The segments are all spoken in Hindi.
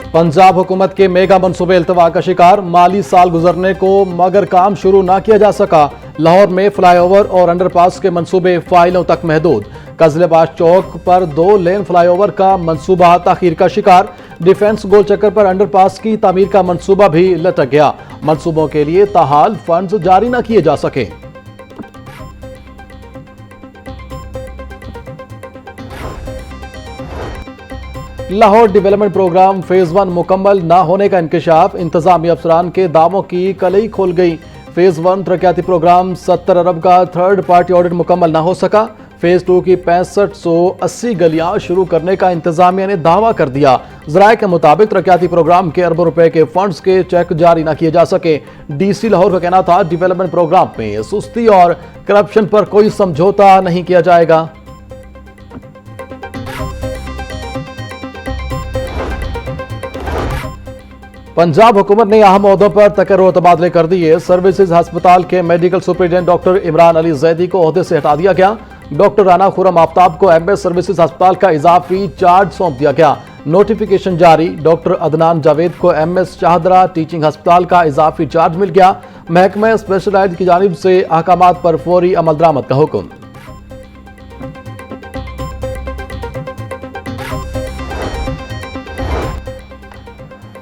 पंजाब हुकूमत के मेगा मनसूबे इल्तवा का शिकार, माली साल गुजरने को मगर काम शुरू ना किया जा सका। लाहौर में फ्लाईओवर और अंडरपास के मंसूबे फाइलों तक महदूद। कजलेबाज चौक पर 2 लेन फ्लाईओवर का मंसूबा ताखीर का शिकार। डिफेंस गोल चक्कर पर अंडरपास की तामीर का मंसूबा भी लटक गया। मंसूबों के लिए ताहाल फंड्स जारी न किए जा सके। लाहौर डेवलपमेंट प्रोग्राम फेज 1 मुकम्मल ना होने का इंकशाफ, इंतजामी अफसरान के दावों की कलई खोल गई। फेज 1 तरक्याती प्रोग्राम 70 अरब का थर्ड पार्टी ऑडिट मुकम्मल ना हो सका। फेज 2 की 6580 गलियां शुरू करने का इंतजामिया ने दावा कर दिया। ज़राए के मुताबिक तरक्याती प्रोग्राम के अरबों रुपए के फंड्स के चेक जारी न किए जा सके। DC लाहौर का कहना था डेवलपमेंट प्रोग्राम में सुस्ती और करप्शन पर कोई समझौता नहीं किया जाएगा। पंजाब हुकूमत ने अहम ओहदों पर तकर्रुर तबादले कर दिए। सर्विसेज अस्पताल के medical superintendent doctor Imran Ali Zaidi को ओहदे से हटा दिया गया। डॉक्टर राना खुरम आफ्ताब को MS सर्विसेज अस्पताल का इजाफी चार्ज सौंप दिया गया। नोटिफिकेशन जारी। डॉक्टर अदनान जावेद को MS शाहदरा टीचिंग अस्पताल का इजाफी चार्ज मिल गया। महकमा स्पेशलाइज्ड की जानिब से अहकामात पर फौरी अमल दरामद का हुक्म।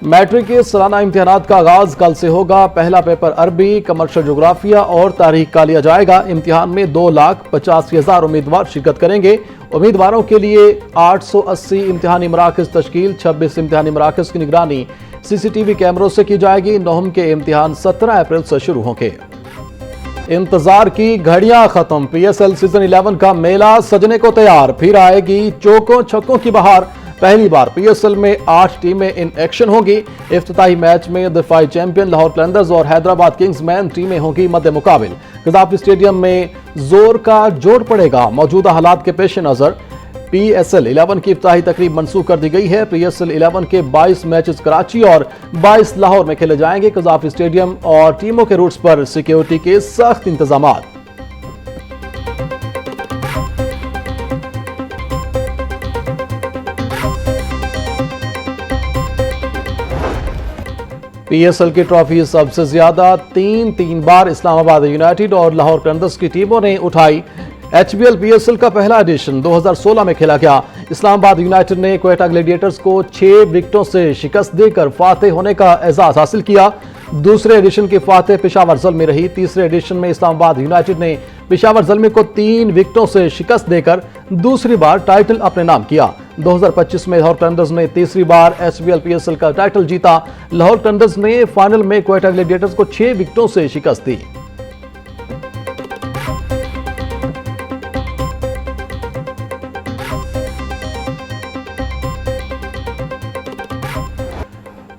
मैट्रिक के सालाना इम्तिहानात का आगाज कल से होगा। पहला पेपर अरबी, कमर्शियल जोग्राफिया और तारीख का लिया जाएगा। इम्तिहान में 2,85,000 उम्मीदवार शिरकत करेंगे। उम्मीदवारों के लिए 880 इम्तिहानी मराकज तश्कील, 26 इम्तिहानी मराकज की निगरानी CCTV कैमरों से की जाएगी। नौम के इम्तिहान 17 अप्रैल से शुरू होंगे। इंतजार की घड़ियां खत्म। PSL सीजन 11 का मेला सजने को तैयार। फिर आएगी चौकों छक्कों की बहार। पहली बार PSL में 8 टीमें इन एक्शन होंगी। इफ्तिताही मैच में दफाई चैंपियन लाहौर कलंदर्स और हैदराबाद किंग्समैन टीमें होंगी मद्दे मुकाबिल। गद्दाफी स्टेडियम में जोर का जोड़ पड़ेगा। मौजूदा हालात के पेश नजर PSL 11 की इफ्तिताही तकरीब मंसूख कर दी गई है। PSL 11 के 22 मैचेस कराची और 22 लाहौर में खेले जाएंगे। गद्दाफी स्टेडियम और टीमों के रूट्स पर सिक्योरिटी के सख्त इंतजाम। PSL की ट्रॉफी सबसे ज्यादा तीन बार इस्लामाबाद यूनाइटेड और लाहौर कलंदर्स की टीमों ने उठाई। HBL PSL का पहला एडिशन 2016 में खेला गया। इस्लामाबाद यूनाइटेड ने क्वेटा ग्लैडिएटर्स को 6 विकेटों से शिकस्त देकर फातेह होने का एजाज हासिल किया। दूसरे एडिशन की फातेह पेशावर ज़ल्मी रही। तीसरे एडिशन में इस्लामाबाद यूनाइटेड ने पेशावर ज़ल्मी को 3 विकेटों से शिकस्त देकर दूसरी बार टाइटल अपने नाम किया। 2025 में लाहौर कलंदर्स ने तीसरी बार HBL PSL का टाइटल जीता। लाहौर कलंदर्स ने फाइनल में क्वेटा ग्लैडिएटर्स को 6 विकेटों से शिकस्त दी।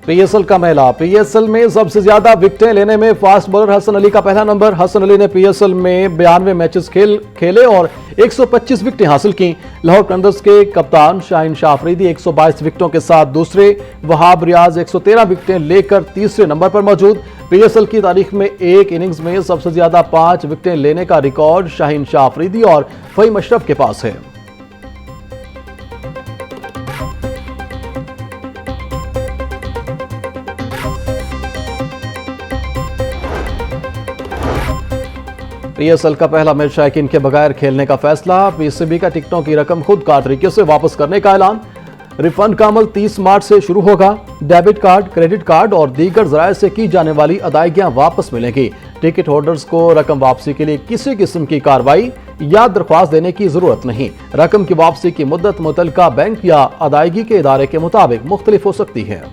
PSL का मेला। PSL में सबसे ज्यादा विकेटें लेने में फास्ट बॉलर हसन अली का पहला नंबर। हसन अली ने PSL में 92 मैचेस खेले और 125 विकेटें हासिल की। लाहौर कलंदर्स के कप्तान शाहीन शाह अफरीदी 122 विकेटों के साथ दूसरे। वहाब रियाज 113 विकेटें लेकर तीसरे नंबर पर मौजूद। PSL की तारीख में एक इनिंग्स में सबसे ज्यादा 5 विकेटें लेने का रिकॉर्ड शाहीन शाह अफरीदी और फहीम अशरफ के पास है। PSL का पहला मैच शायकीन के बगैर खेलने का फैसला। PCB का टिकटों की रकम खुद कार तरीके से वापस करने का ऐलान। रिफंड का अमल 30 मार्च से शुरू होगा। डेबिट कार्ड, क्रेडिट कार्ड और दीगर जराये से की जाने वाली अदायगियां वापस मिलेंगी। टिकट होल्डर्स को रकम वापसी के लिए किसी किस्म की कार्रवाई या दरख्वास्त देने की जरूरत नहीं। रकम की वापसी की मुद्दत मुतल्लिका बैंक या अदायगी के इदारे के मुताबिक मुख्तलिफ हो सकती है।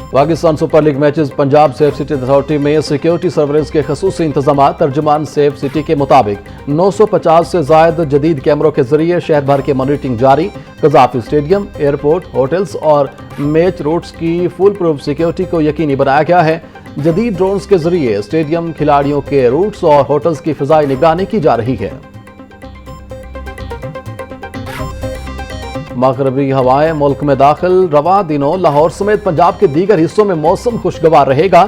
Pakistan super league matches. Punjab safe city authority में सिक्योरिटी सर्वेलेंस के खसूसी इंतजाम। तर्जुमान सेफ सिटी के मुताबिक 950 से जायद जदीद कैमरों के जरिए शहर भर के मॉनिटरिंग जारी। गद्दाफी स्टेडियम, एयरपोर्ट, होटल्स और मैच रूट्स की फुल प्रूफ सिक्योरिटी को यकीनी बनाया गया है। जदीद ड्रोन्स के जरिए स्टेडियम, खिलाड़ियों के रूट्स और होटल्स की फिजाई निगरानी की जा रही है। मगरबी हवाएं मुल्क में दाखिल। रवा दिनों लाहौर समेत पंजाब के दीगर हिस्सों में मौसम खुशगवार रहेगा।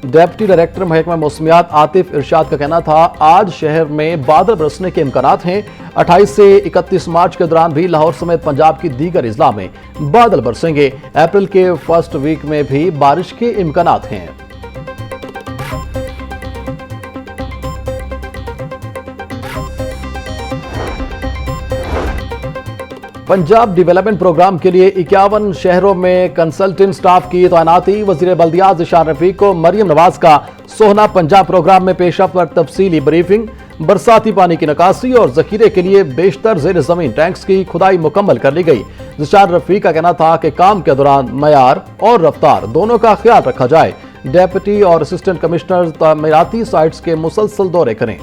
डेप्टी डायरेक्टर महकमा मौसमियात आतिफ इरशाद का कहना था, आज शहर में बादल बरसने के इम्कानात हैं। 28 से 31 मार्च के दौरान भी लाहौर समेत पंजाब की दीगर अजला में बादल बरसेंगे। अप्रैल के फर्स्ट वीक में भी बारिश के इम्कानात हैं। पंजाब डेवलपमेंट प्रोग्राम के लिए 51 शहरों में कंसल्टेंट स्टाफ की तैनाती। वजीर बल्दियात ज़िशान रफीक को मरियम नवाज का सोहना पंजाब प्रोग्राम में पेशरफ पर तफसीली ब्रीफिंग। बरसाती पानी की निकासी और जखीरे के लिए बेशतर जेर जमीन टैंक्स की खुदाई मुकम्मल कर ली गई। ज़िशान रफीक का कहना था कि काम के दौरान मयार और रफ्तार दोनों का ख्याल रखा जाए। डेप्यूटी और असिस्टेंट कमिश्नर तमीराती साइट्स के मुसलसल दौरे करें।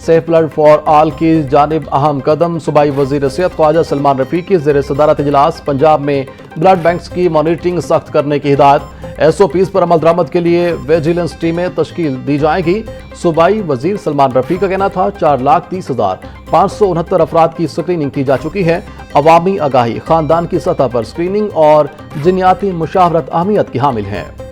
सेफ ब्लड फॉर ऑल की जानिब अहम कदम। सूबाई वजीर सेहत ख्वाजा सलमान रफीक की ज़ेर सदारत इजलास। पंजाब में ब्लड बैंक्स की मॉनिटरिंग सख्त करने की हिदायत। SOPs पर अमल दरामद के लिए विजिलेंस टीमें तश्कील दी जाएगी। सूबाई वजीर सलमान रफीक का कहना था, 4,30,569 अफराद की स्क्रीनिंग की जा चुकी है। अवामी आगाही, खानदान की सतह पर स्क्रीनिंग और जिन्याती मुशावरत अहमियत की हामिल है।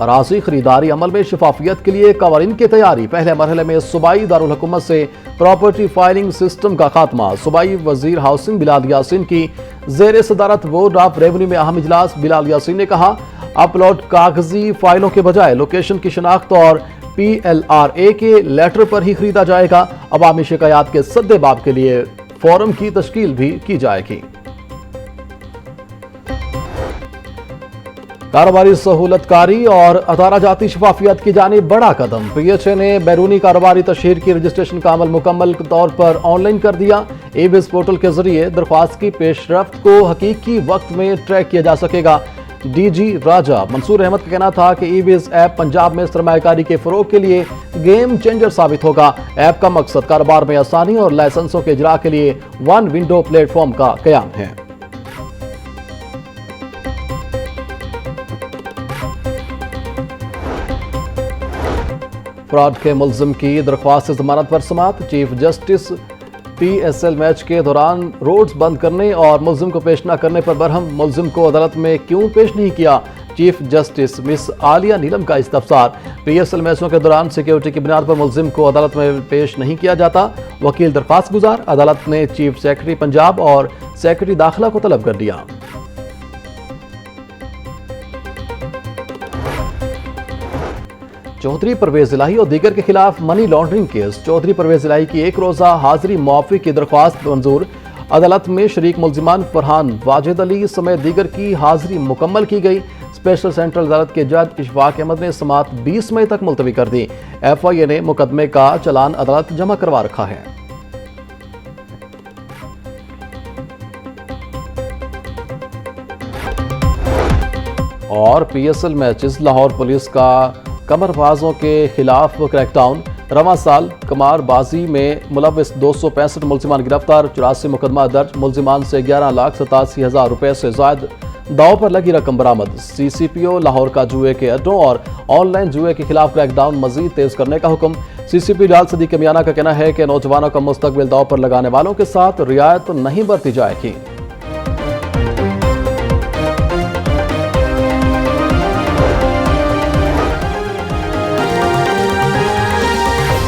अराजी खरीदारी अमल में शफाफियत के लिए कवानीन की तैयारी। पहले मरहले में सूबाई दारुल हुकूमत से प्रॉपर्टी फाइलिंग सिस्टम का खात्मा। सूबाई वजीर हाउसिंग बिलाल यासीन की जेर सदारत बोर्ड ऑफ रेवेन्यू में अहम इजलास। बिलाल यासीन ने कहा, अपलोड कागजी फाइलों के बजाय लोकेशन की शनाख्त और PLRA के लेटर पर ही खरीदा जाएगा। अवामी शिकायत के सद्देबाब के लिए फोरम की तश्कील भी की जाएगी। कारोबारी सहूलतकारी और अदारा जाती शफाफियत की जानिब बड़ा कदम। PHA ने बैरूनी कारोबारी तशहीर की रजिस्ट्रेशन का अमल मुकम्मल तौर पर ऑनलाइन कर दिया। eBiz पोर्टल के जरिए दरख्वास्त की पेशरफ्त को हकीकी वक्त में ट्रैक किया जा सकेगा। DG राजा मंसूर अहमद का कहना था कि eBiz ऐप पंजाब में सरमायाकारी के फरोग के लिए गेम चेंजर साबित होगा। ऐप का मकसद कारोबार में आसानी और लाइसेंसों के इजरा के लिए वन विंडो प्लेटफॉर्म का कयाम है। फ्रॉड के मुल्जिम की दरख्वास्त जमानत पर समाअत। चीफ जस्टिस PSL मैच के दौरान रोड्स बंद करने और मुल्जिम को पेश न करने पर बरहम। मुल्जिम को अदालत में क्यों पेश नहीं किया? चीफ जस्टिस मिस आलिया नीलम का इस्तफसार। PSL मैचों के दौरान सिक्योरिटी की बुनियाद पर मुल्जिम को अदालत में पेश नहीं किया जाता। वकील दरख्वास्त गुजार। अदालत ने चीफ सेक्रेटरी पंजाब और सेक्रेटरी दाखिला को तलब कर दिया। चौधरी परवेज इलाही और दीगर के खिलाफ money laundering case. Chaudhry Pervez Elahi की एक रोजा हाजिरी मुआफी की दरख्वास्त मंजूर। अदालत में शरीक मुल्जिमान फरहान वाजिद अली समेत दीगर की हाजिरी मुकम्मल की गई। स्पेशल सेंट्रल अदालत के जज इशफाक अहमद ने समाअत 20 मई तक मुलतवी कर दी। FIA ने मुकदमे का चलान अदालत जमा करवा रखा है। और PSL मैचेस। लाहौर पुलिस का कमरबाजों के खिलाफ क्रैकडाउन। रवां साल कमारबाजी में मुलविस 265 मुल्जिमान गिरफ्तार। 84 मुकदमा दर्ज। मुल्जिमान से 11,87,000 रुपए से ज्यादा दाव पर लगी रकम बरामद। CCPO लाहौर का जुए के अड्डों और ऑनलाइन जुए के खिलाफ क्रैकडाउन मजीद तेज करने का हुक्म। CCP लाल सदीक मियाना का कहना है कि नौजवानों का मुस्तकबिल दाव पर लगाने वालों के साथ रियायत नहीं बरती जाएगी।